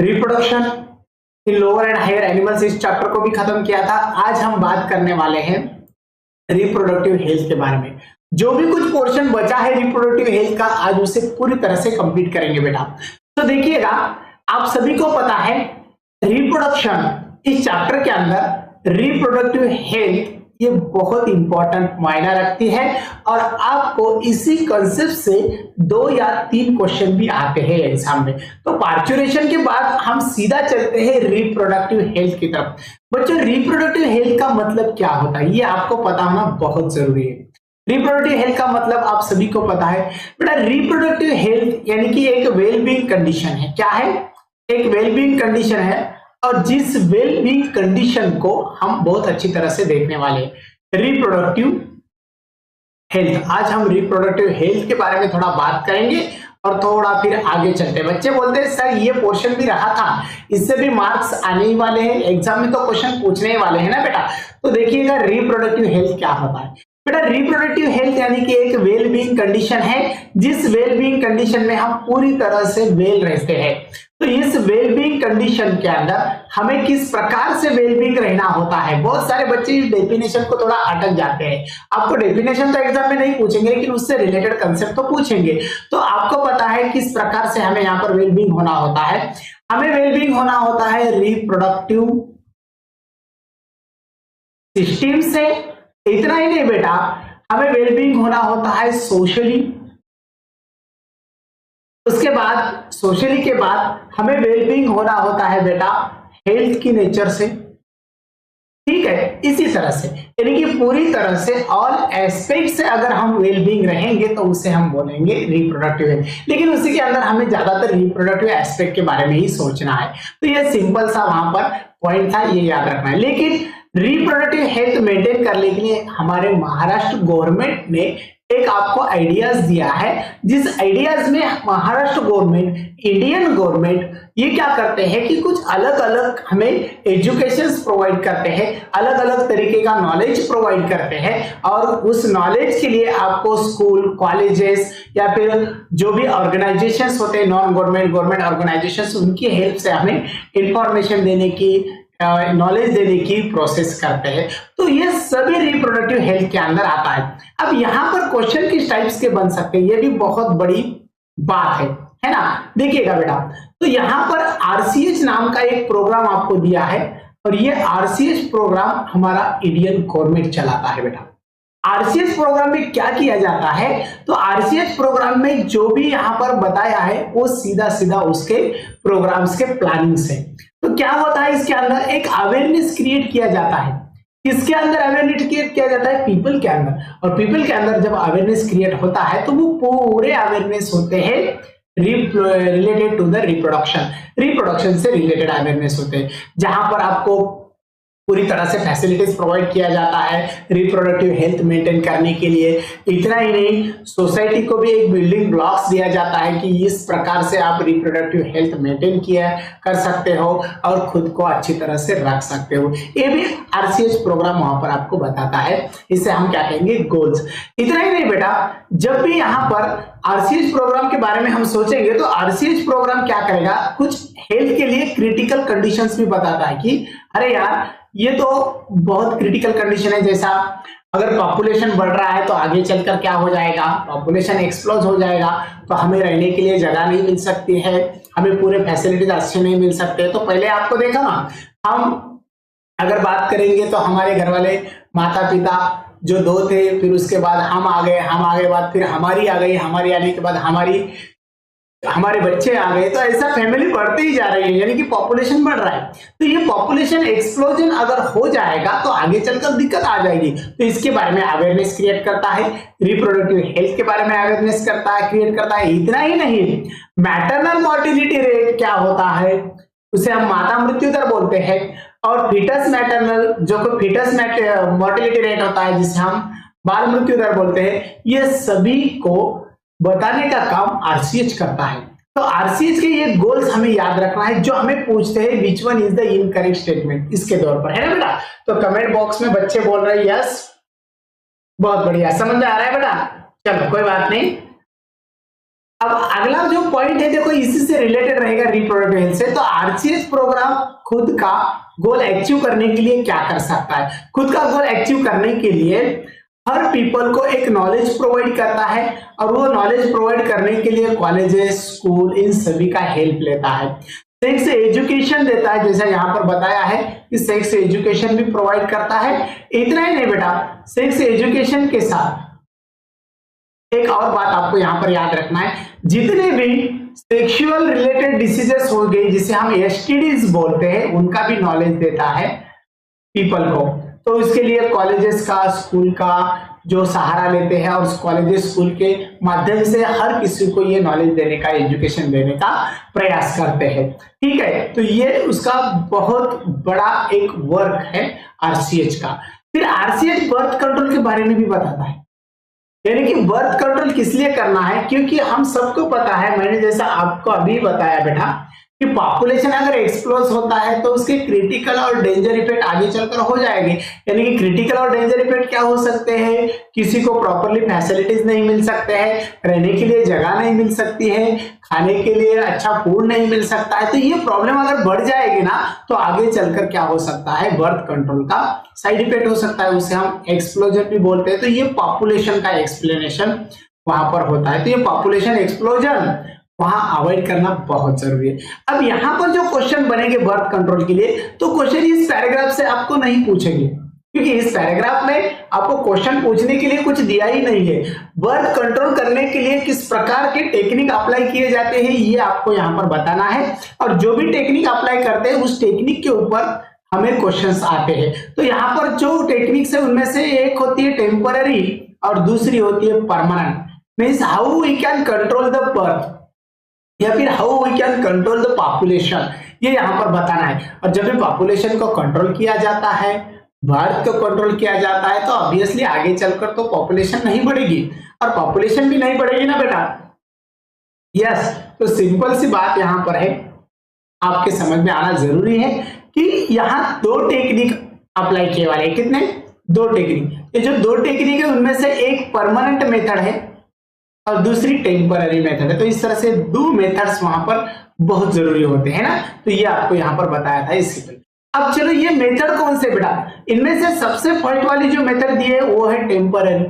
Reproduction in lower and higher animals इस chapter को भी खत्म किया था। आज हम बात करने वाले हैं रिप्रोडक्टिव हेल्थ के बारे में। जो भी कुछ पोर्शन बचा है रिप्रोडक्टिव हेल्थ का, आज उसे पूरी तरह से कंप्लीट करेंगे बेटा। तो देखिएगा, आप सभी को पता है रिप्रोडक्शन इस चैप्टर के अंदर रिप्रोडक्टिव हेल्थ ये बहुत इंपॉर्टेंट मायना रखती है और आपको इसी कंसेप्ट से 2 या 3 क्वेश्चन भी आते हैं एग्जाम में। तो पार्चुरेशन के बाद हम सीधा चलते हैं रिप्रोडक्टिव हेल्थ की तरफ। बच्चों, रिप्रोडक्टिव हेल्थ का मतलब क्या होता है ये आपको पता होना बहुत जरूरी है। रिप्रोडक्टिव हेल्थ का मतलब आप सभी को पता है बेटा। रिप्रोडक्टिव हेल्थ यानी कि एक वेलबींग कंडीशन है। क्या है? एक वेलबींग कंडीशन है और जिस वेलबींग कंडीशन को हम बहुत अच्छी तरह से देखने वाले हैं रिप्रोडक्टिव हेल्थ। आज हम रिप्रोडक्टिव हेल्थ के बारे में थोड़ा बात करेंगे और थोड़ा फिर आगे चलते हैं। बच्चे बोलते हैं सर ये पोर्शन भी रहा था, इससे भी मार्क्स आने ही वाले हैं, एग्जाम में तो क्वेश्चन पूछने वाले हैं ना बेटा। तो देखिएगा रिप्रोडक्टिव हेल्थ क्या होता है बेटा। रिप्रोडक्टिव हेल्थ यानी कि एक वेलबींग कंडीशन है जिस वेलबींग कंडीशन में हम पूरी तरह से वेल रहते हैं। तो इस वेलबींग कंडीशन के अंदर हमें किस प्रकार से वेलबींग रहना होता है। बहुत सारे बच्चे इस डेफिनेशन को थोड़ा अटक जाते हैं। आपको डेफिनेशन तो एग्जाम में नहीं पूछेंगे लेकिन उससे रिलेटेड कंसेप्ट तो पूछेंगे। तो आपको पता है किस प्रकार से हमें यहाँ पर वेलबींग होना होता है। हमें वेलबींग होना होता है रिप्रोडक्टिव सिस्टम से। इतना ही नहीं बेटा, हमें वेलबींग होना होता है सोशली। उसके बाद सोशली के बाद हमें वेलबींग होना होता है बेटा हेल्थ की नेचर से। ठीक है, इसी तरह से यानी कि पूरी तरह से ऑल एस्पेक्ट से अगर हम वेलबींग रहेंगे तो उसे हम बोलेंगे रिप्रोडक्टिव हेल्थ। लेकिन उसी के अंदर हमें ज्यादातर रिप्रोडक्टिव एस्पेक्ट के बारे में ही सोचना है। तो ये सिंपल सा वहां पर पॉइंट था, ये याद रखना है। लेकिन रिप्रोडक्टिव हेल्थ मेंटेन करने के लिए हमारे महाराष्ट्र गवर्नमेंट ने एक आपको आइडियाज दिया है, जिस आइडियाज में महाराष्ट्र गवर्नमेंट, इंडियन गवर्नमेंट ये क्या करते हैं कि कुछ अलग अलग हमें एजुकेशन प्रोवाइड करते हैं, अलग अलग तरीके का नॉलेज प्रोवाइड करते हैं और उस नॉलेज के लिए आपको स्कूल, कॉलेजेस या फिर जो भी ऑर्गेनाइजेशंस होते हैं, नॉन गवर्नमेंट, गवर्नमेंट ऑर्गेनाइजेशंस, उनकी हेल्प से हमें इंफॉर्मेशन देने की, नॉलेज देने की प्रोसेस करते हैं। तो ये सभी रिप्रोडक्टिव हेल्थ के अंदर आता है। अब यहाँ पर क्वेश्चन किस टाइप्स के बन सकते हैं ये भी बहुत बड़ी बात है ना। देखिएगा बेटा, तो यहाँ पर आरसीएच नाम का एक प्रोग्राम आपको दिया है और ये आरसीएच प्रोग्राम हमारा इंडियन गवर्नमेंट चलाता है बेटा। आरसीएच प्रोग्राम में क्या किया जाता है, तो आरसीएच प्रोग्राम में जो भी यहाँ पर बताया है वो सीधा सीधा उसके प्रोग्राम्स के प्लानिंग से। तो क्या होता है इसके अंदर एक अवेयरनेस क्रिएट किया जाता है। किसके अंदर अवेयरनेस क्रिएट किया जाता है? पीपल के अंदर। और पीपल के अंदर जब अवेयरनेस क्रिएट होता है तो वो पूरे अवेयरनेस होते हैं रिलेटेड टू द रिप्रोडक्शन से रिलेटेड अवेयरनेस होते हैं, जहां पर आपको पूरी तरह से फैसिलिटीज प्रोवाइड किया जाता है रिप्रोडक्टिव हेल्थ मेंटेन करने के लिए। इतना ही नहीं, सोसाइटी को भी एक बिल्डिंग ब्लॉक्स दिया जाता है कि इस प्रकार से आप रिप्रोडक्टिव हेल्थ मेंटेन किया कर सकते हो और खुद को अच्छी तरह से रख सकते हो। ये भी आरसीएच प्रोग्राम वहां पर आपको बताता है। इसे हम क्या कहेंगे? गोल्स। इतना ही नहीं बेटा, जब भी यहाँ पर आरसीएच प्रोग्राम के बारे में हम सोचेंगे तो आरसीएच प्रोग्राम क्या करेगा, कुछ हेल्थ के लिए क्रिटिकल कंडीशंस भी बताता है कि अरे यार ये तो बहुत क्रिटिकल कंडीशन है। जैसा अगर पॉपुलेशन बढ़ रहा है तो आगे चलकर क्या हो जाएगा, पॉपुलेशन एक्सप्लोज हो जाएगा तो हमें रहने के लिए जगह नहीं मिल सकती है, हमें पूरे फैसिलिटीज अच्छे नहीं मिल सकते। तो पहले आपको देखा ना, हम अगर बात करेंगे तो हमारे घर वाले माता पिता जो 2 थे, फिर उसके बाद हम आ गए बाद फिर हमारी आ गई, हमारी आने के बाद हमारे बच्चे आ गए। तो ऐसा फैमिली बढ़ती ही जा रही है, यानी कि पॉपुलेशन बढ़ रहा है। तो ये पॉपुलेशन एक्सप्लोजन अगर हो जाएगा तो आगे चलकर दिक्कत आ जाएगी। तो इसके बारे में अवेयरनेस क्रिएट करता है, रिप्रोडक्टिव हेल्थ के बारे में अवेयरनेस क्रिएट करता है। इतना ही नहीं, मैटरनल मोर्टिलिटी रेट क्या होता है उसे हम माता मृत्यु दर बोलते हैं, और फीटस मोर्टिलिटी रेट होता है जिसे हम बाल मृत्यु दर बोलते हैं। ये सभी को बताने का काम आरसीएच करता है। तो आरसीएच के ये गोल्स हमें याद रखना है जो हमें पूछते हैं which one is the incorrect statement, इसके तौर पर, है ना बेटा। तो कमेंट बॉक्स में बच्चे बोल रहे हैं यस, बहुत बढ़िया, समझ में आ रहा है बेटा। चलो कोई बात नहीं, अब अगला जो पॉइंट है देखो इसी से रिलेटेड रहेगा रिप्रोडक्टिव हेल्थ से। तो आरसीएच प्रोग्राम खुद का गोल अचीव करने के लिए क्या कर सकता है? खुद का गोल अचीव करने के लिए हर पीपल को एक नॉलेज प्रोवाइड करता है, और वो नॉलेज प्रोवाइड करने के लिए कॉलेजेस, स्कूल, इन सभी का हेल्प लेता है। सेक्स एजुकेशन देता है, जैसा यहाँ पर बताया है कि सेक्स एजुकेशन भी प्रोवाइड करता है। इतना ही नहीं बेटा, सेक्स एजुकेशन के साथ एक और बात आपको यहाँ पर याद रखना है, जितने भी सेक्सुअल रिलेटेड डिसीजेस हो गए जिसे हम एसटीडीज बोलते हैं, उनका भी नॉलेज देता है पीपल को। तो इसके लिए कॉलेजेस का, स्कूल का जो सहारा लेते हैं, और उस कॉलेजेस, स्कूल के माध्यम से हर किसी को ये नॉलेज देने का, एजुकेशन देने का प्रयास करते हैं। ठीक है, तो ये उसका बहुत बड़ा एक वर्क है आरसीएच का। फिर आरसीएच बर्थ कंट्रोल के बारे में भी बताता है, यानी कि बर्थ कंट्रोल किस लिए करना है, क्योंकि हम सबको पता है, मैंने जैसा आपको अभी बताया बेटा, कि पॉपुलेशन अगर एक्सप्लोज होता है तो उसके क्रिटिकल और डेंजर इफेक्ट आगे चलकर हो जाएंगे। यानी कि क्रिटिकल और डेंजर इफेक्ट क्या हो सकते हैं? किसी को प्रॉपरली फैसिलिटीज नहीं मिल सकते हैं, रहने के लिए जगह नहीं मिल सकती है, खाने के लिए अच्छा फूड नहीं मिल सकता है। तो ये प्रॉब्लम अगर बढ़ जाएगी ना, तो आगे चलकर क्या हो सकता है? बर्थ कंट्रोल का साइड इफेक्ट हो सकता है, उसे हम एक्सप्लोजन भी बोलते हैं। तो ये पॉपुलेशन का एक्सप्लेनेशन वहां पर होता है। तो ये पॉपुलेशन एक्सप्लोजन वहां अवॉइड करना बहुत जरूरी है। अब यहाँ पर जो क्वेश्चन बनेंगे बर्थ कंट्रोल के लिए, तो क्वेश्चन इस पैराग्राफ से आपको नहीं पूछेंगे, क्योंकि इस पैराग्राफ में आपको क्वेश्चन पूछने के लिए कुछ दिया ही नहीं है। बर्थ कंट्रोल करने के लिए किस प्रकार के टेक्निक अप्लाई किए जाते हैं, ये आपको यहाँ पर बताना है। और जो भी टेक्निक अप्लाई करते हैं, उस टेक्निक के ऊपर हमें क्वेश्चंस आते हैं। तो यहाँ पर जो टेक्निक्स है, उनमें से एक होती है टेम्पररी और दूसरी होती है permanent. Means how we can control the birth, या फिर how we can control the population, ये यहाँ पर बताना है। और जब भी पॉपुलेशन को कंट्रोल किया जाता है, बर्थ को कंट्रोल किया जाता है, तो ऑब्वियसली आगे चलकर तो पॉपुलेशन नहीं बढ़ेगी, और पॉपुलेशन भी नहीं बढ़ेगी ना बेटा। यस, तो सिंपल सी बात यहाँ पर है, आपके समझ में आना जरूरी है कि यहाँ दो टेक्निक अप्लाई किए वाले। कितने? दो टेक्निक। ये जो दो टेक्निक है, उनमें से एक परमानेंट मेथड है और दूसरी टेम्पररी मेथड है। तो इस तरह से दो मेथड्स वहां पर बहुत जरूरी होते हैं ना। तो ये आपको यहाँ पर बताया था इससे पहले। अब चलो, ये मेथड कौन से बेटा? इनमें से सबसे फर्स्ट वाली जो मेथड दी है वो है टेम्पररी।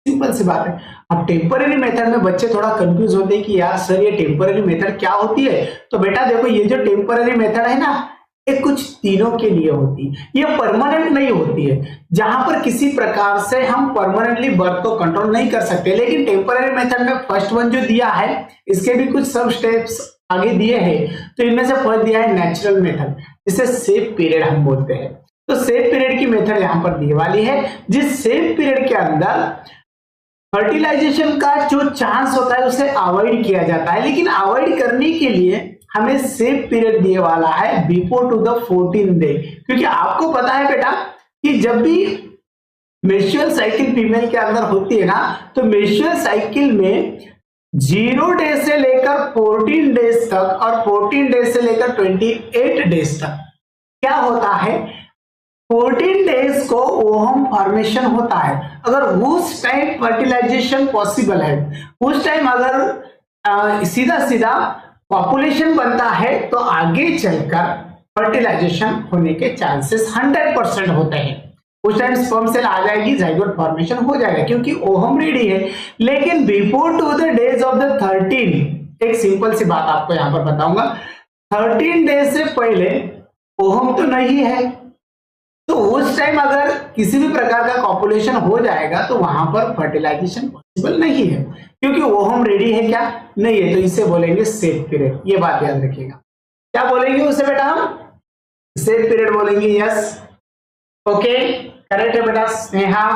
सिंपल सी बात है। अब टेम्पररी मेथड में बच्चे थोड़ा कंफ्यूज होते हैं कि यार सर ये टेम्पररी मेथड क्या होती है। तो बेटा देखो, ये जो टेम्पररी मेथड है ना, ये कुछ दिनों के लिए होती है, ये परमानेंट नहीं होती है। जहां पर किसी प्रकार से हम परमानेंटली बर्थ को कंट्रोल नहीं कर सकते। लेकिन टेम्पररी मेथड में फर्स्ट वन जो दिया है, इसके भी कुछ सब स्टेप्स आगे दिए हैं। तो इनमें से फर्स्ट दिया है नेचुरल मेथड, जिसे सेफ पीरियड हम बोलते हैं। तो सेफ पीरियड की मेथड यहाँ पर दी वाली है, जिस सेफ पीरियड के अंदर फर्टिलाइजेशन का जो चांस होता है उसे अवॉइड किया जाता है। लेकिन अवॉइड करने के लिए हमें सेफ पीरियड दिए वाला है बिफोर टू द 14 डे। क्योंकि आपको पता है बेटा कि जब भी मेंस्ट्रुअल साइकिल फीमेल के अंदर होती है ना, तो मेंस्ट्रुअल साइकिल में 0 डे से लेकर 14 डेज तक और 14 डेज से लेकर 28 डेज तक क्या होता है, 14 डेज को ओहम फॉर्मेशन होता है। अगर उस टाइम फर्टिलाइजेशन पॉसिबल है, उस टाइम अगर सीधा सीधा पॉपुलेशन बनता है, तो आगे चलकर फर्टिलाइजेशन होने के चांसेस 100% होते हैं। उस टाइम स्पर्म सेल आ जाएगी, जाइगोट फॉर्मेशन हो जाएगा, क्योंकि ओहम रेडी है। लेकिन before to the days of the 13, एक सिंपल सी बात आपको यहां पर बताऊंगा, 13 डेज से पहले ओहम तो नहीं है। तो उस टाइम अगर किसी भी प्रकार का कॉपुलेशन हो जाएगा, तो वहां पर फर्टिलाइजेशन पॉसिबल नहीं है, क्योंकि ओहम रेडी है क्या? नहीं है। तो इसे बोलेंगे सेफ पीरियड। ये बात याद रखिएगा। क्या बोलेंगे उसे बेटा? हम सेफ पीरियड बोलेंगे। यस, ओके, करेक्ट है बेटा। स्नेहा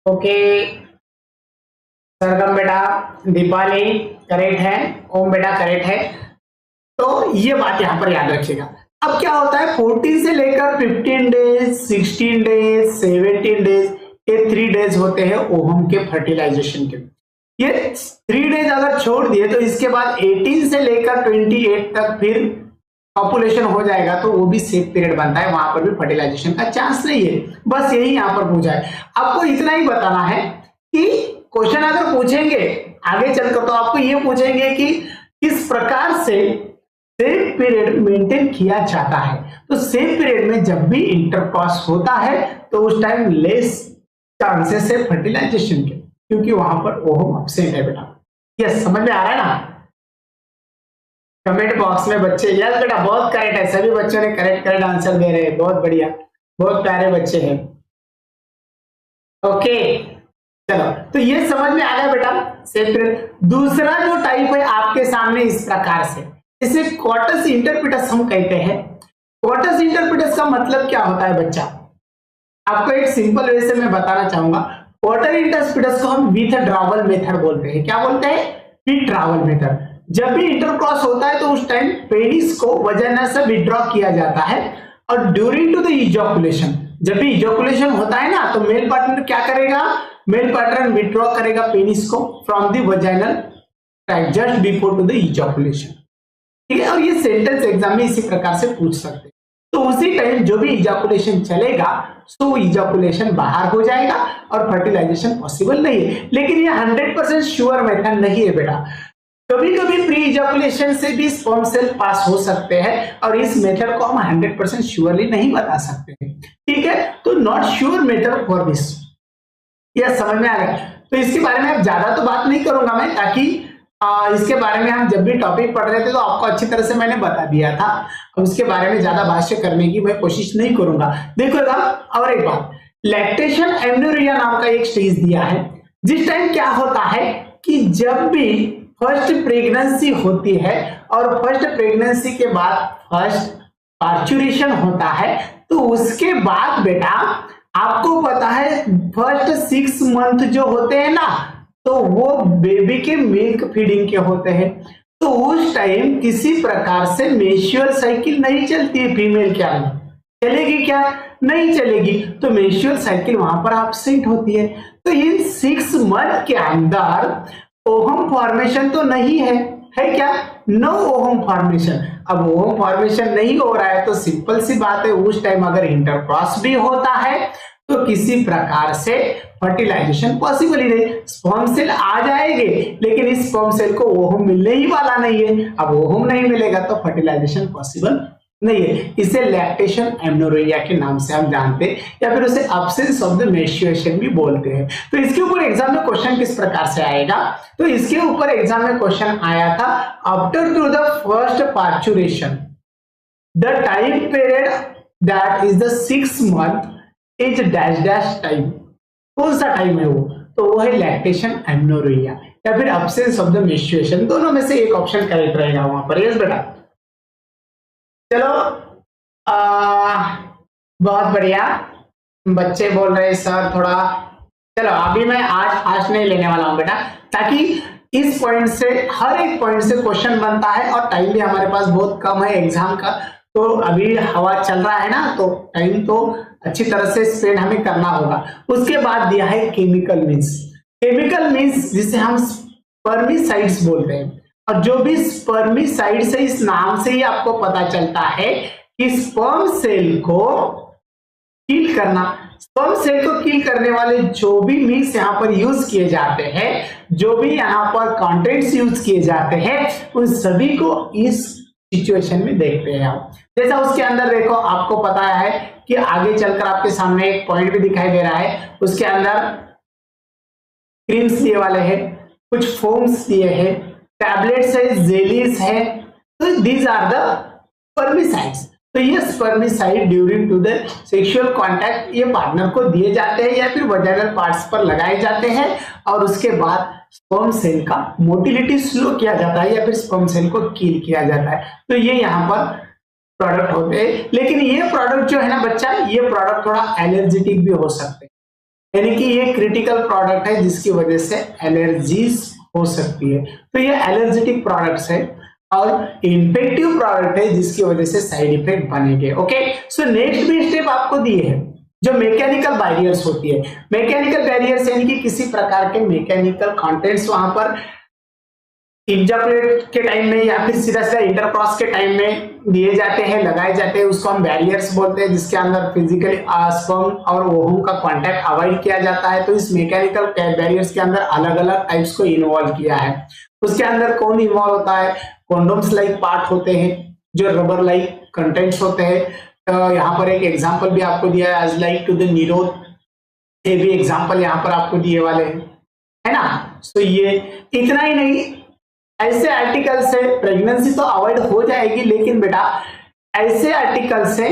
ओके, सरगम बेटा, दीपाली करेक्ट है, ओम बेटा करेक्ट है। तो ये बात यहां पर याद रखिएगा। अब क्या होता है, 14 से लेकर 15 डेज, 16 डेज, 17 डेज, ये 3 डेज होते हैं ओहम के फर्टिलाइजेशन के। ये 3 डेज अगर छोड़ दिए, तो इसके बाद 18 से लेकर 28 तक फिर पॉपुलेशन हो जाएगा, तो वो भी सेफ पीरियड बनता है। वहां पर भी फर्टिलाइजेशन का चांस नहीं है। बस यही यहाँ पर पूछा है। आपको इतना ही बताना है कि क्वेश्चन अगर पूछेंगे आगे चलकर तो आपको ये पूछेंगे कि किस प्रकार से सेफ पीरियड मेंटेन किया जाता है। तो सेफ पीरियड में जब भी इंटरक्रॉस होता है तो उस टाइम लेस चांसेस है फर्टिलाइजेशन के, क्योंकि वहां पर ओहम एब्सेंट है बेटा। यस, समझ में आ रहा है ना? कमेंट बॉक्स में बच्चे यस बेटा बहुत करेक्ट है, सभी बच्चों ने करेक्ट आंसर दे रहे हैं, बहुत बढ़िया, बहुत प्यारे बच्चे हैं। ओके चलो, तो ये समझ में आ गया बेटा सेफ पीरियड। दूसरा जो टाइप है आपके सामने इस प्रकार से, इसे क्वार्टस इंटरप्रिटस हम कहते हैं। क्वार्टस इंटरप्रिटस का मतलब क्या होता है बच्चा? आपको एक सिंपल वे से मैं बताना चाहूंगा। क्वार्टर इंटरप्रिटस को हम विथड्रॉवल मेथड बोलते हैं। क्या बोलते हैं? Withdrawal method. जब भी इंटरक्रॉस होता है तो उस टाइम पेनिस को वजाइना से विथड्रॉ किया जाता है, और ड्यूरिंग टू द इजैकुलेशन, जब भी इजैकुलेशन होता है ना तो मेल पार्टनर क्या करेगा? मेल पार्टनर विथड्रॉ करेगा पेनिस को from the vaginal tract just before to the ejaculation. ठीक है, और ये सेंटेंस एग्जाम में इसी प्रकार से पूछ सकते हैं। तो उसी टाइम जो भी इजैकुलेशन चलेगा तो इजैकुलेशन बाहर हो जाएगा और फर्टिलाइजेशन पॉसिबल नहीं है। लेकिन ये 100% श्योर मेथड नहीं है बेटा। कभी कभी प्री इजैकुलेशन से भी स्पर्म सेल पास हो सकते हैं, और इस मेथड को हम 100% श्योरली नहीं बता सकते हैं। ठीक है, तो not sure method for this. यह समझ में आ गया? तो इसके बारे में अब ज्यादा तो बात नहीं करूंगा मैं, ताकि इसके बारे में हम जब भी टॉपिक पढ़ रहे थे तो आपको अच्छी तरह से मैंने बता दिया था। अब उसके बारे में ज्यादा भाष्य करने की मैं कोशिश नहीं करूंगा। देखोगा और एक बात, लैक्टेशन एमनोरिया नाम का एक स्टेज दिया है, जिस टाइम क्या होता है कि जब भी फर्स्ट प्रेगनेंसी होती है और फर्स्ट प्रेगनेंसी के बाद फर्स्ट पार्चुरेशन होता है, तो उसके बाद बेटा आपको पता है फर्स्ट 6 मंथ जो होते हैं ना, तो वो बेबी के मिल्क फीडिंग के होते हैं। तो उस टाइम किसी प्रकार से मेंस्ट्रुअल साइकिल नहीं चलती है फीमेल के अंदर। चलेगी क्या? नहीं चलेगी। तो मेंस्ट्रुअल साइकिल वहां पर एब्सेंट होती है। तो इन 6 मंथ के अंदर ओहम फॉर्मेशन तो नहीं है, है क्या? No ovum formation. अब ओहम फॉर्मेशन नहीं हो रहा है तो सिंपल सी बात है, उस टाइम अगर इंटरक्रॉस भी होता है तो किसी प्रकार से फर्टिलाइजेशन पॉसिबल ही नहीं। स्पर्म सेल आ जाएंगे लेकिन इस स्पर्म सेल को ओहम मिलने ही वाला नहीं है। अब ओहम नहीं मिलेगा तो फर्टिलाइजेशन पॉसिबल नहीं है। इसे लैक्टेशन एमनोरिया के नाम से हम जानते हैं, या फिर उसे अब्सेंस ऑफ द मेंस्ट्रुएशन भी बोलते हैं। तो इसके ऊपर एग्जाम में क्वेश्चन किस प्रकार से आएगा? तो इसके ऊपर एग्जाम में क्वेश्चन आया था, after two the first parturition the time period that is the 6 month is dash dash time. कौन सा टाइम है वो? तो वो है लैक्टेशन एमनोरिया या फिर अब्सेंस ऑफ द मेंस्ट्रुएशन। दोनों में से एक ऑप्शन करेक्ट रहेगा वहां पर। यस बेटा, चलो बहुत बढ़िया। बच्चे बोल रहे सर थोड़ा, चलो अभी मैं आज फास्ट नहीं लेने वाला हूं बेटा, ताकि इस पॉइंट से हर एक पॉइंट से क्वेश्चन बनता है और टाइम भी हमारे पास बहुत कम है एग्जाम का। तो अभी हवा चल रहा है ना, तो टाइम तो अच्छी तरह से स्पेंड हमें करना होगा। उसके बाद दिया है केमिकल मीन्स। केमिकल मीन्स जिसे हम स्पर्मिसाइड्स बोलते हैं, और जो भी स्पर्मिसाइड्स है इस नाम से ही आपको पता चलता है कि स्पर्म सेल को किल करना। स्पर्म सेल को किल करने वाले जो भी मीन्स यहाँ पर यूज किए जाते हैं, जो भी यहाँ पर कंटेंट्स यूज किए जाते हैं, उन सभी को इस सिचुएशन में देखते हैं आप। जैसा उसके अंदर देखो, आपको पता है कि आगे चलकर आपके सामने एक पॉइंट भी दिखाई दे रहा है, उसके अंदर क्रीम्स दिए वाले हैं, कुछ फोम्स दिए हैं, टैबलेट्स है, जेलीज है। तो दीज आर द स्पर्मिसाइड्स। तो ये spermicide during to the sexual contact ये पार्टनर को दिए जाते हैं या फिर वजाइनल पार्ट्स पर लगाए जाते हैं, और उसके बाद स्पर्म सेल का मोटिलिटी स्लो किया जाता है या फिर स्पर्म सेल को किल किया जाता है। तो ये यहाँ पर प्रोडक्ट होते हैं। लेकिन ये प्रोडक्ट जो है ना बच्चा, ये प्रोडक्ट थोड़ा एलर्जेटिक भी हो सकते हैं, यानी कि ये क्रिटिकल प्रोडक्ट है जिसकी वजह से एलर्जीज हो सकती है। तो ये एलर्जेटिक प्रोडक्ट्स है और इन्फेक्टिव प्रोडक्ट है जिसकी वजह से साइड इफेक्ट बनेंगे। ओके, सो नेक्स्ट भी स्टेप आपको दिए हैं जो मैकेनिकल बैरियर्स होती है। मैकेनिकल बैरियर्स यानी कि किसी प्रकार के मैकेनिकल कंटेंट्स वहां पर इजाकुलेट के टाइम में या फिर सीधा सीधा इंटरक्रॉस के टाइम में दिए जाते हैं, लगाए जाते हैं, उसको हम बैरियर्स बोलते हैं, जिसके अंदर फिजिकली स्पर्म और ओवम का कांटेक्ट अवॉइड किया जाता है। तो इस मैकेनिकल बैरियर्स के अंदर अलग अलग टाइप्स को इन्वॉल्व किया है। उसके अंदर कौन इन्वॉल्व होता है? कॉन्डोम्स लाइक पार्ट होते हैं, जो रबर लाइक कंटेंट्स होते हैं। तो यहाँ पर एक एग्जांपल भी आपको दिया है, एज लाइक टू द निरोध, ये भी एग्जांपल यहाँ पर आपको दिए वाले है ना। तो ये इतना ही नहीं, ऐसे आर्टिकल से प्रेगनेंसी तो अवॉइड हो जाएगी, लेकिन बेटा ऐसे आर्टिकल से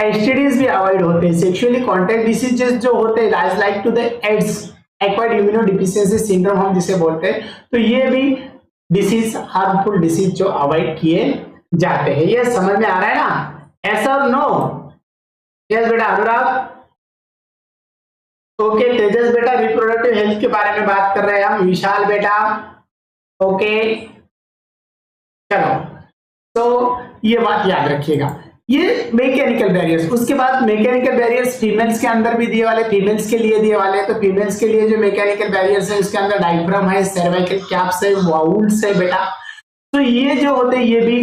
एसटीडीज भी अवॉइड होते हैं। सेक्सुअली कॉन्टैक्ट डिसीजेस जो होते हैं, as like to the AIDS, acquired immunodeficiency syndrome हम जिसे बोलते हैं, तो ये भी डिसीज, हार्मफुल डिसीज जो अवॉइड किए जाते हैं। ये समझ में आ रहा है ना? यस और नो? यस बेटा। अनुराग? ओके। तेजस बेटा रिप्रोडक्टिव हेल्थ के बारे में बात कर रहे हैं हम। विशाल बेटा ओके चलो, तो ये बात याद रखिएगा, ये मैकेनिकल बैरियर्स। उसके बाद मैकेनिकल बैरियर्स फीमेल्स के अंदर भी दिए वाले, फीमेल्स के लिए दिए वाले। तो फीमेल्स के लिए जो मैकेनिकल बैरियर्स है, उसके अंदर डायफ्राम है, सर्वाइकल कैप्स है, वाउल्स है बेटा। तो ये जो होते हैं, ये भी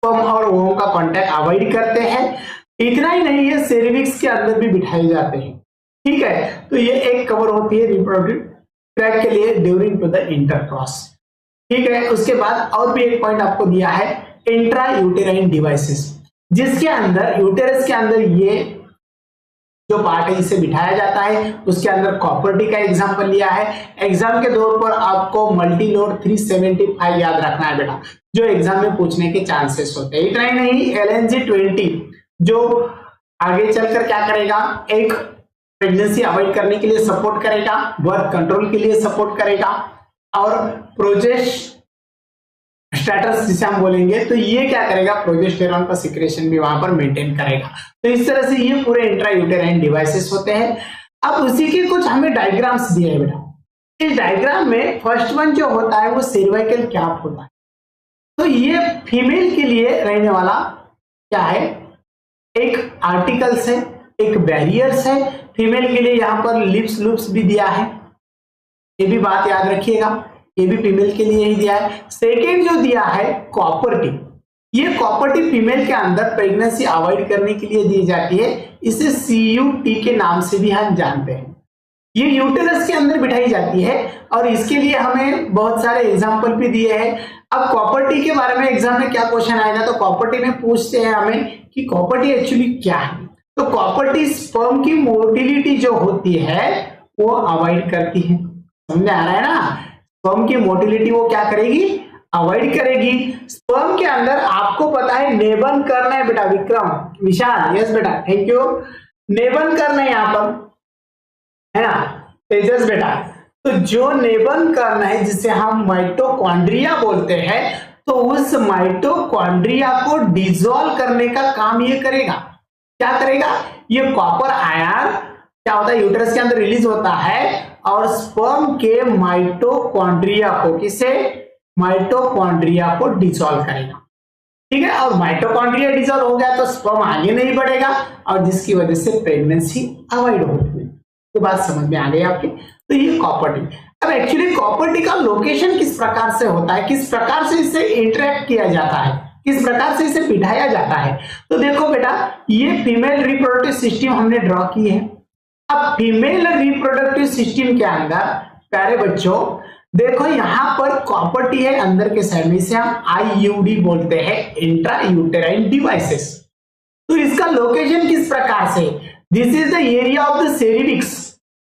स्पर्म और ओवम का कांटेक्ट अवॉइड करते हैं। इतना ही नहीं, ये सेरिविक्स के अंदर भी बिठाए जाते हैं, ठीक है। तो ये एक कवर होती है रिप्रोडक्टिव ट्रैक के लिए ड्यूरिंग टू द इंटरक्रॉस, ठीक है। उसके बाद और भी एक पॉइंट आपको दिया है, इंट्रा यूटेराइन डिवाइसेस, जिसके अंदर यूटेरस के अंदर ये जो पार्ट है इसे बिठाया जाता है। उसके अंदर कॉपर्टी का एग्जांपल लिया है। एग्जाम के दौर पर आपको मल्टी लोड 375 याद रखना है बेटा, जो एग्जाम में पूछने के चांसेस होते हैं। इतना ही नहीं, LNG-20 जो आगे चलकर क्या करेगा, एक प्रेगनेंसी अवॉइड करने के लिए सपोर्ट करेगा, बर्थ कंट्रोल के लिए सपोर्ट करेगा, और प्रोजेस्ट स्टेटस जिसे हम बोलेंगे, तो ये क्या करेगा, प्रोजेस्टेरॉन का सिक्रेशन भी वहां पर मेंटेन करेगा। तो इस तरह से ये पूरे इंट्रा यूटेराइन डिवाइसेस होते हैं। अब उसी के कुछ हमें डायग्राम्स दिए हैं बेटा। इस डायग्राम में फर्स्ट वन जो होता है वो सर्वाइकल कैप होता है। तो ये फीमेल के लिए रहने वाला क्या है, एक आर्टिकल्स है, एक बैरियर्स है। फीमेल के लिए यहाँ पर लिप्स लूप्स भी दिया है, ये भी बात याद रखिएगा, ये भी फीमेल के लिए ही दिया है। सेकेंड जो दिया है कॉपर टिप, ये कॉपर टिप फीमेल के अंदर प्रेगनेंसी अवॉइड करने के लिए दी जाती है। इसे CUT के नाम से भी हम जानते हैं। ये यूटेरस के अंदर बिठाई जाती है और इसके लिए हमें बहुत सारे एग्जाम्पल भी दिए हैं। अब कॉपर टी के बारे में एग्जाम में क्या क्वेश्चन आएगा, तो कॉपर टी में पूछते हैं हमें कि कॉपर टी एक्चुअली क्या है। तो कॉपर टी स्पर्म की मोटिलिटी जो होती है वो अवॉइड करती है। समझ आ रहा है ना? स्पर्म की मोटिलिटी वो क्या करेगी, अवॉइड करेगी। स्पर्म के अंदर आपको पता है नेबन करना है बेटा, विक्रम विशाल, यस बेटा थैंक यू, नेबन करना है यहाँ पर, है ना तेजस बेटा। तो जो नेबन करना है जिसे हम माइटोकॉन्ड्रिया बोलते हैं, तो उस माइटोकॉन्ड्रिया को डिसॉल्व करने का काम ये करेगा। क्या करेगा, ये कॉपर आयन क्या होता है यूटेरस के अंदर रिलीज होता है और स्पर्म के माइटोकॉन्ड्रिया को, किसे, माइटोकॉन्ड्रिया को डिसॉल्व करेगा, ठीक है। और माइटोकॉन्ड्रिया डिसॉल्व हो गया तो स्पर्म आगे नहीं बढ़ेगा और जिसकी वजह से प्रेगनेंसी अवॉइड होती है। तो बात समझ में आ गई आपकी। तो ये कॉपर टी। अब एक्चुअली कॉपर टी का लोकेशन किस प्रकार से होता है, किस प्रकार से इसे इंटरेक्ट किया जाता है, किस प्रकार से इसे बिठाया जाता है। तो देखो बेटा, ये फीमेल रिप्रोडक्टिव सिस्टम हमने ड्रॉ की है। अब फीमेल रिप्रोडक्टिव सिस्टम के अंदर प्यारे बच्चों देखो यहाँ पर कॉपर टी है अंदर के साइड में, इसे हम IUD बोलते हैं, इंट्रा यूटेराइन डिवाइसेस। तो इसका लोकेशन किस प्रकार से, this is the area of the cervix.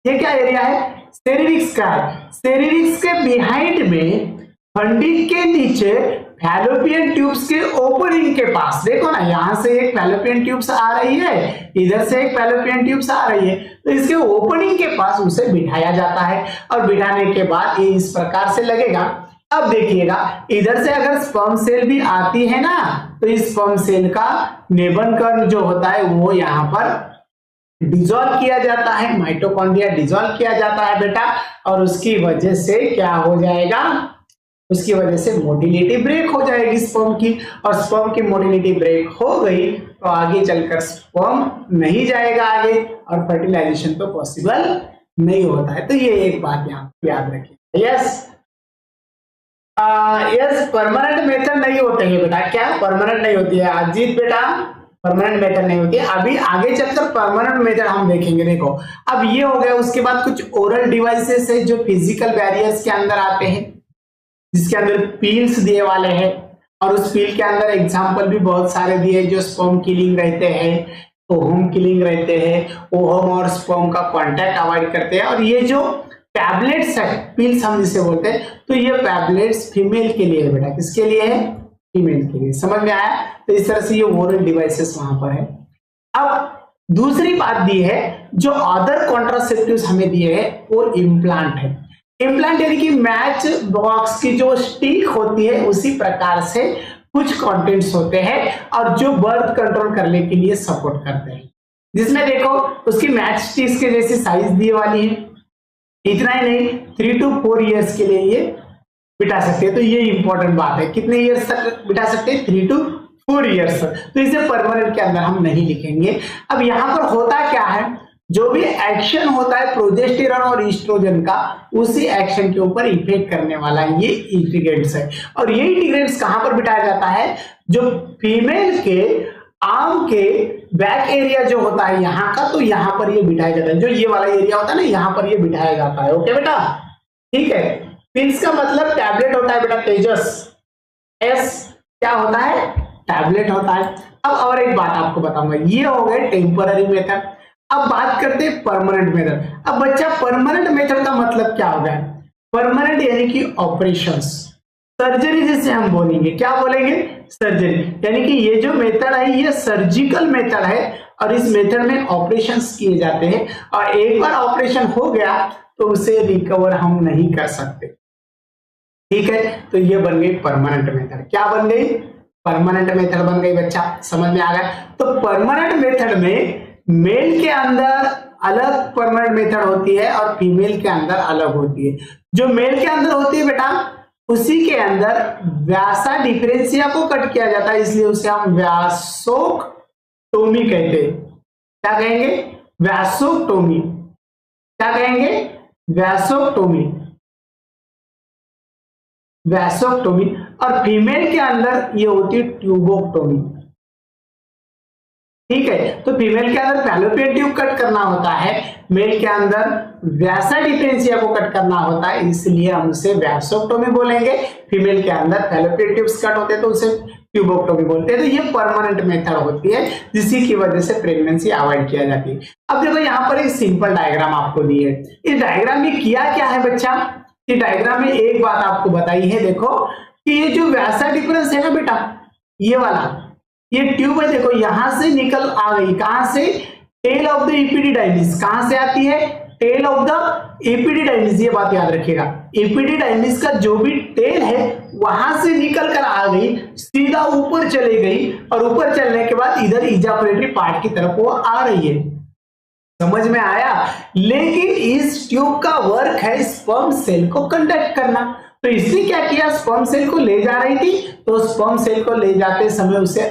ये क्या एरिया है, सेरिविक्स का है। सेरिविक्स के बिहाइंड में फंडिक के नीचे फैलोपियन ट्यूब्स के ओपनिंग के पास, देखो ना यहां से एक फैलोपियन ट्यूब्स आ रही है, इधर से एक फैलोपियन ट्यूब्स आ रही है, तो इसके ओपनिंग के पास उसे बिठाया जाता है और बिठाने के बाद ये इस प्रकार से लगेगा। अब देखिएगा इधर से अगर स्पर्म सेल भी आती है ना, तो इस स्पर्म सेल का नेबन कर्ण जो होता है वो यहाँ पर डिसॉल्व किया जाता है, माइटोकॉन्ड्रिया डिसॉल्व किया जाता है बेटा, और उसकी वजह से क्या हो जाएगा, उसकी वजह से मोटिलिटी ब्रेक हो जाएगी स्पर्म की, और स्पर्म की मोटिलिटी ब्रेक हो गई तो आगे चलकर स्पर्म नहीं जाएगा आगे और फर्टिलाइजेशन तो पॉसिबल नहीं होता है। तो ये एक बात यहाँ याद रखिए। यस यस, परमानेंट मेथड नहीं होते हैं बेटा। क्या परमानेंट नहीं होती है अजीत बेटा? परमानेंट मेथड नहीं होती है। अभी आगे चलकर परमानेंट मेथड हम देखेंगे। देखो, अब ये हो गया, उसके बाद कुछ ओरल डिवाइसेस है जो फिजिकल बैरियर्स के अंदर आते हैं, जिसके अंदर पील्स दिए वाले हैं, और उस पील के अंदर एग्जाम्पल भी बहुत सारे दिए जो स्पर्म किलिंग रहते हैं, ओहम किलिंग रहते हैं, ओहम और स्पर्म का कांटेक्ट अवॉइड करते हैं। और ये जो टैबलेट्स है, पिल्स हम जिसे बोलते हैं, तो ये टैबलेट्स फीमेल के लिए है बेटा। किसके लिए है? फीमेल के लिए। समझ में आया? तो इस तरह से ये ओरल डिवाइसेस वहां पर है। अब दूसरी बात दी है, जो अदर कॉन्ट्रासेप्टिव्स हमें दिए है वो इम्प्लांट है। इम्प्लांट यानी कि मैच बॉक्स की जो स्टिक होती है उसी प्रकार से कुछ कंटेंट्स होते हैं और जो बर्थ कंट्रोल करने के लिए सपोर्ट करते हैं, जिसमें देखो उसकी मैच स्टिक्स के जैसी साइज दी वाली है। इतना ही नहीं, 3 to 4 इयर्स के लिए ये बिठा सकते हैं। तो ये इंपॉर्टेंट बात है, कितने इयर्स तक बिठा सकते हैं? 3 to 4 इयर्स तक। तो इसे परमानेंट के अंदर हम नहीं लिखेंगे। अब यहाँ पर होता क्या है, जो भी एक्शन होता है प्रोजेस्टेरॉन और ईस्ट्रोजन का, उसी एक्शन के ऊपर इफेक्ट करने वाला ये इंटीग्रेंट्स है। और ये इंटीग्रेंट्स कहां पर बिठाया जाता है? जो फीमेल के आर्म के बैक एरिया जो होता है यहाँ का, तो यहाँ पर ये बिठाया जाता है। जो ये वाला एरिया होता है ना, यहाँ पर ये बिठाया जाता है। ओके बेटा, ठीक है। पिल्स का मतलब टैबलेट होता है बेटा, तेजस। एस क्या होता है? टैबलेट होता है। अब और एक बात आपको बताऊंगा, ये हो गए टेम्पररी मेथड। अब बात करते हैं परमानेंट मेथड। अब बच्चा, परमानेंट मेथड का मतलब क्या होगा? परमानेंट यानी कि ऑपरेशंस, सर्जरी जिसे हम बोलेंगे। क्या बोलेंगे? सर्जरी। यानी कि ये जो मेथड है ये सर्जिकल मेथड है और इस मेथड में ऑपरेशंस किए जाते हैं, और एक बार ऑपरेशन हो गया तो उसे रिकवर हम नहीं कर सकते। ठीक है, तो ये बन गई परमानेंट मेथड। क्या बन गई? परमानेंट मेथड बन गई। बच्चा समझ में आ गया? तो परमानेंट मेथड में मेल के अंदर अलग परमानेंट मेथड होती है और फीमेल के अंदर अलग होती है। जो मेल के अंदर होती है बेटा, उसी के अंदर व्यासा डिफरेंशिया को कट किया जाता है, इसलिए उसे हम व्यासोक्टोमी कहते हैं। क्या कहेंगे? व्यासोक्टोमी। क्या कहेंगे? व्यासोक्टोमी। व्यासोक्टोमी। और फीमेल के अंदर ये होती है ट्यूबोक्टोमी। ठीक है, तो फीमेल के अंदर फैलोपियन ट्यूब कट करना होता है, मेल के अंदर व्यासा डिफरेंशिया को कट करना होता है, इसलिए हम उसे व्यासोक्टोमी बोलेंगे। फीमेल के अंदर फैलोपियन ट्यूब्स कट होते हैं तो उसे ट्यूबोक्टोमी बोलते हैं। तो ये परमानेंट मेथड होती है जिसकी की वजह से प्रेगनेंसी अवॉइड किया जाती है। अब देखो यहाँ पर एक सिंपल डायग्राम आपको दी है। इस डायग्राम में किया क्या है बच्चा? इस डायग्राम में एक बात आपको बताई है, देखो कि ये जो व्यासा डिफरेंस है ना बेटा, ये वाला, ये ट्यूब है, देखो यहां से निकल आ गई। कहां से? Tail of the epididymis. कहां से आती है? Tail of the epididymis. ये बात याद रखिएगा, एपिडिडाइमिस का जो भी टेल है वहां से निकल कर आ गई, सीधा ऊपर चली गई, और ऊपर चलने के बाद इधर इजाकुलेटरी पार्ट की तरफ वो आ रही है। समझ में आया? लेकिन इस ट्यूब का वर्क है स्पर्म सेल को कंडक्ट करना। तो इसने क्या किया? स्पर्म सेल को ले जा रही थी, तो स्पर्म सेल को ले जाते समय उसे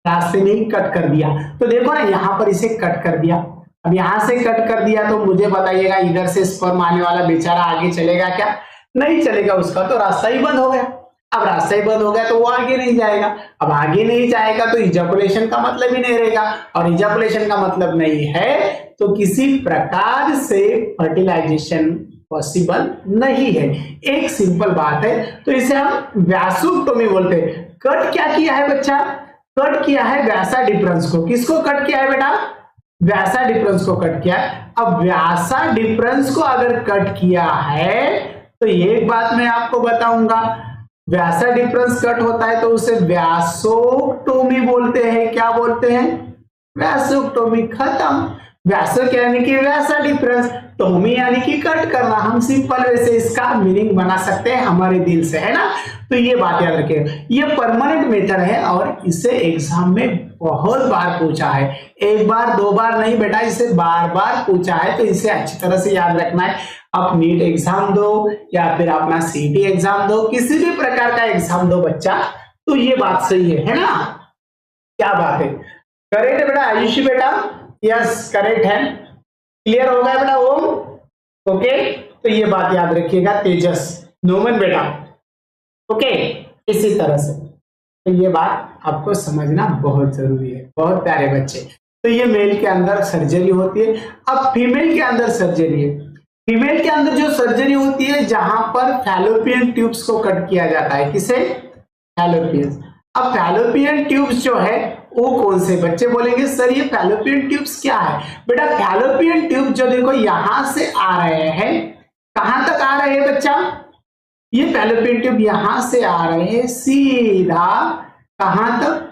रास्ते में ही कट कर दिया। तो देखो ना, यहां पर इसे कट कर दिया। अब यहां से कट कर दिया तो मुझे बताइएगा, इधर से स्पर्म आने वाला बेचारा आगे चलेगा क्या? नहीं चलेगा, उसका तो रास्ता ही बंद हो गया। अब रास्ता ही बंद हो गया तो वो आगे नहीं जाएगा। अब आगे नहीं जाएगा तो इजाकुलेशन का मतलब ही नहीं रहेगा, और इजाकुलेशन का मतलब नहीं है तो किसी प्रकार से फर्टिलाइजेशन पॉसिबल नहीं है। एक सिंपल बात है, तो इसे हम व्यासोक्टोमी बोलते हैं। कट क्या किया है बच्चा? कट किया है व्यासा डिफरेंस को। किसको कट किया है बेटा? व्यासा डिफरेंस को कट किया है। अब व्यासा डिफरेंस को अगर कट किया है तो एक बात मैं आपको बताऊंगा, व्यासा डिफरेंस कट होता है तो उसे व्यासोक्टोमी बोलते हैं। क्या बोलते हैं? व्यासोक्टोमी। खत्म। व्यासोक यानी कि व्यासा डिफरेंस, टोमी यानी कि कट करना। हम सिंपल वे से इसका मीनिंग बना सकते हैं हमारे दिल से, है ना? तो ये बात याद रखिए, ये परमानेंट मेथड है और इसे एग्जाम में बहुत बार पूछा है। एक बार दो बार नहीं बेटा, इसे बार बार पूछा है, तो इसे अच्छी तरह से याद रखना है। आप नीट एग्जाम दो या फिर अपना सीटी एग्जाम दो, किसी भी प्रकार का एग्जाम दो बच्चा, तो ये बात सही है ना? क्या बात है? करेक्ट है बेटा आयुषी बेटा? यस करेक्ट है। क्लियर हो गया बेटा ओम? ओके, तो ये बात याद रखिएगा। तेजस, नोमन बेटा, ओके, इसी तरह से तो ये बात आपको समझना बहुत जरूरी है, बहुत प्यारे बच्चे। तो ये मेल के अंदर सर्जरी होती है। अब फीमेल के अंदर सर्जरी है। फीमेल के अंदर जो सर्जरी होती है जहां पर फैलोपियन ट्यूब्स को कट किया जाता है। किसे? फैलोपियन। अब फैलोपियन ट्यूब्स जो है वो कौन से? बच्चे बोलेंगे सर ये फैलोपियन ट्यूब्स क्या है? बेटा फैलोपियन ट्यूब जो देखो यहां से आ रहे हैं, कहां तक आ रहे हैं बच्चा? ये फैलोपियन ट्यूब यहां से आ रहे हैं सीधा कहां तक?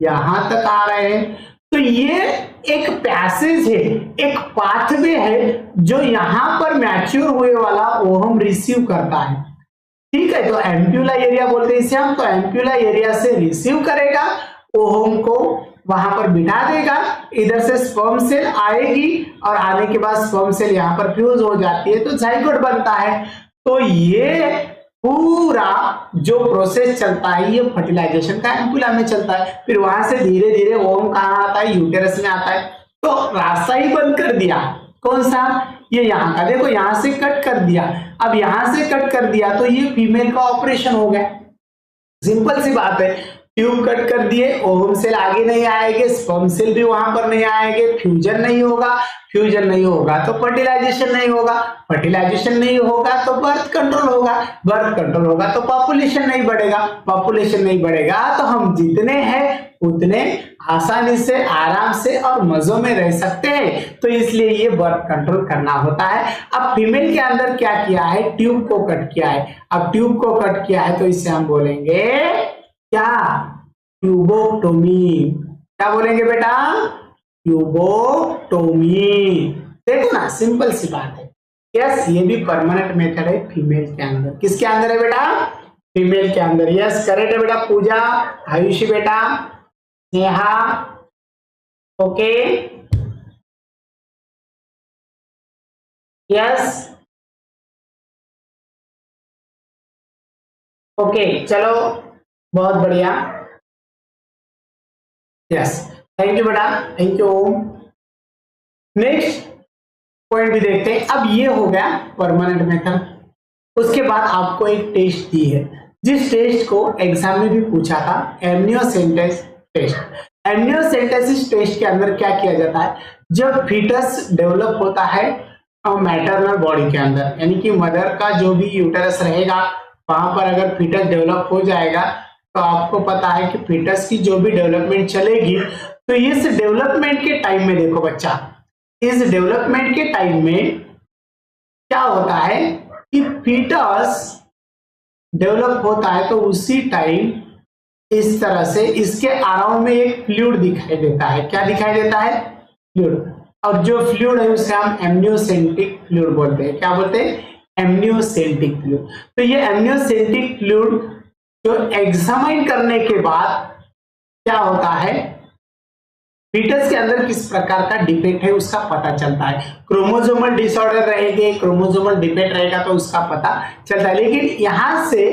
यहां तक आ रहे हैं। तो ये एक पैसेज है, एक पाथवे है जो यहां पर मैच्योर हुए वाला ओहम रिसीव करता है। ठीक है, तो एम्प्यूला एरिया बोलते हैं इसे हम। तो एम्प्यूला एरिया से रिसीव करेगा ओहम को, वहां पर बिठा देगा। इधर से स्पर्म सेल आएगी और आने के बाद स्पर्म सेल यहाँ पर फ्यूज हो जाती है तो जाइगोट बनता है। तो ये पूरा जो प्रोसेस चलता है ये फर्टिलाइजेशन का एम्पुला में चलता है। फिर वहां से धीरे धीरे ओम कहाँ आता है? यूटेरस में आता है। तो रास्ता ही बंद कर दिया। कौन सा? ये यहाँ का। देखो यहां से कट कर दिया। अब यहां से कट कर दिया तो ये फीमेल का ऑपरेशन हो गया। सिंपल सी बात है। ट्यूब कट कर दिए, ओवम सेल आगे नहीं आएंगे, स्पर्म सेल भी वहां पर नहीं आएंगे, फ्यूजन नहीं होगा, फ्यूजन नहीं होगा तो फर्टिलाइजेशन नहीं होगा, फर्टिलाइजेशन नहीं होगा तो बर्थ कंट्रोल होगा, बर्थ कंट्रोल होगा तो पॉपुलेशन नहीं बढ़ेगा, पॉपुलेशन नहीं बढ़ेगा तो हम जितने हैं उतने आसानी से, आराम से और मजों में रह सकते हैं। तो इसलिए ये बर्थ कंट्रोल करना होता है। अब फीमेल के अंदर क्या किया है? ट्यूब को कट किया है। अब ट्यूब को कट किया है तो इसे हम बोलेंगे क्या? ट्यूबोटोमी। क्या बोलेंगे बेटा? ट्यूबोटोमी। देखो ना, सिंपल सी बात है। यस, ये भी परमानेंट मेथड है फीमेल के अंदर। किसके अंदर है बेटा? फीमेल के अंदर। यस, करेक्ट है बेटा। पूजा, आयुषी बेटा, नेहा, ओके, यस, ओके, चलो बहुत बढ़िया। यस, थैंक यू बेटा, थैंक यू। नेक्स्ट पॉइंट भी देखते हैं। अब ये हो गया परमानेंट मेथड। उसके बाद आपको एक टेस्ट दी है, जिस टेस्ट को एग्जाम में भी पूछा था, एमनियोसेंटेसिस टेस्ट। एमनियोसेंटेसिस टेस्ट के अंदर क्या किया जाता है? जब फीटस डेवलप होता है मैटरनल बॉडी के अंदर, यानी कि मदर का जो भी यूटेरस रहेगा वहां पर अगर फीटस डेवलप हो जाएगा तो आपको पता है कि फीटस की जो भी डेवलपमेंट चलेगी, तो इस डेवलपमेंट के टाइम में देखो बच्चा, इस डेवलपमेंट के टाइम में क्या होता है कि फीटस डेवलप होता है तो उसी टाइम इस तरह से इसके अराउंड में एक फ्लूइड दिखाई देता है। क्या दिखाई देता है? फ्लूइड। और जो फ्लूइड है उसे हम एमनियोसेंटिक फ्लूइड बोलते हैं। क्या बोलते हैं? एमनियोसेंटिक फ्लूइड। तो ये एमनियोसेंटिक फ्लूइड जो एग्जामाइन करने के बाद क्या होता है, फीटस के अंदर किस प्रकार का डिफेक्ट है उसका पता चलता है। क्रोमोसोमल डिसऑर्डर रहेंगे, क्रोमोसोमल डिफेक्ट रहेगा तो उसका पता चलता है। लेकिन यहां से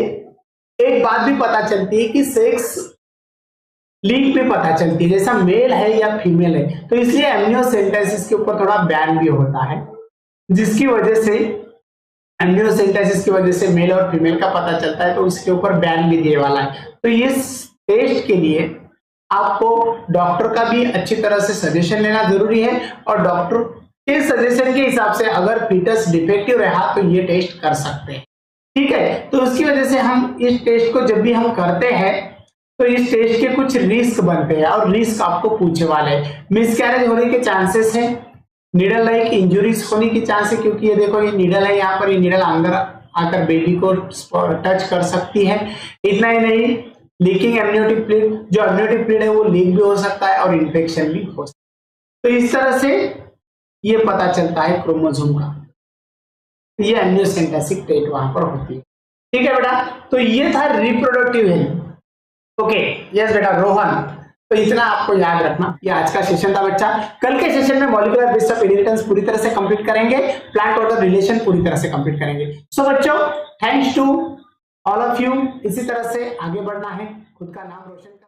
एक बात भी पता चलती है कि सेक्स लिंक भी पता चलती है, जैसा मेल है या फीमेल है। तो इसलिए एमनियोसेंटेसिस के ऊपर थोड़ा बैन भी होता है, जिसकी वजह से एमनियोसेंटेसिस की वजह से मेल और फीमेल का पता चलता है, तो उसके ऊपर बैन भी दिए वाला है। तो इस टेस्ट के लिए आपको डॉक्टर का भी अच्छी तरह से सजेशन लेना जरूरी है, और डॉक्टर के सजेशन के हिसाब से अगर फीटस डिफेक्टिव रहा तो ये टेस्ट कर सकते हैं। ठीक है, तो उसकी वजह से हम इस टेस्ट को जब भी हम करते हैं तो इस टेस्ट के कुछ रिस्क बनते हैं, और रिस्क आपको पूछने वाले हैं। मिसकैरेज होने के चांसेस है, नीडल लाइक इंजुरीज होने की चांस है, क्योंकि ये देखो ये नीडल है, यहाँ पर ये नीडल अंदर आकर बेबी को टच कर सकती है। इतना ही नहीं, लीकिंग एमनियोटिक फ्लूइड, जो एमनियोटिक फ्लूइड है वो लीक भी हो सकता है और इन्फेक्शन भी हो सकता है। तो इस तरह से ये पता चलता है क्रोमोसोम का। ये एमनियोसेंटेसिस टेस्ट वहां पर होती है। ठीक है बेटा, तो ये था रिप्रोडक्टिव हेल्थ। ओके, यस बेटा रोहन, तो इतना आपको याद रखना। ये आज का सेशन था बच्चा। कल के सेशन में मॉलिक्यूलर बेस ऑफ इनहेरिटेंस पूरी तरह से कंप्लीट करेंगे, प्लांट ऑर्डर रिलेशन पूरी तरह से कंप्लीट करेंगे। सो बच्चों, thanks to all of you. इसी तरह से आगे बढ़ना है, खुद का नाम रोशन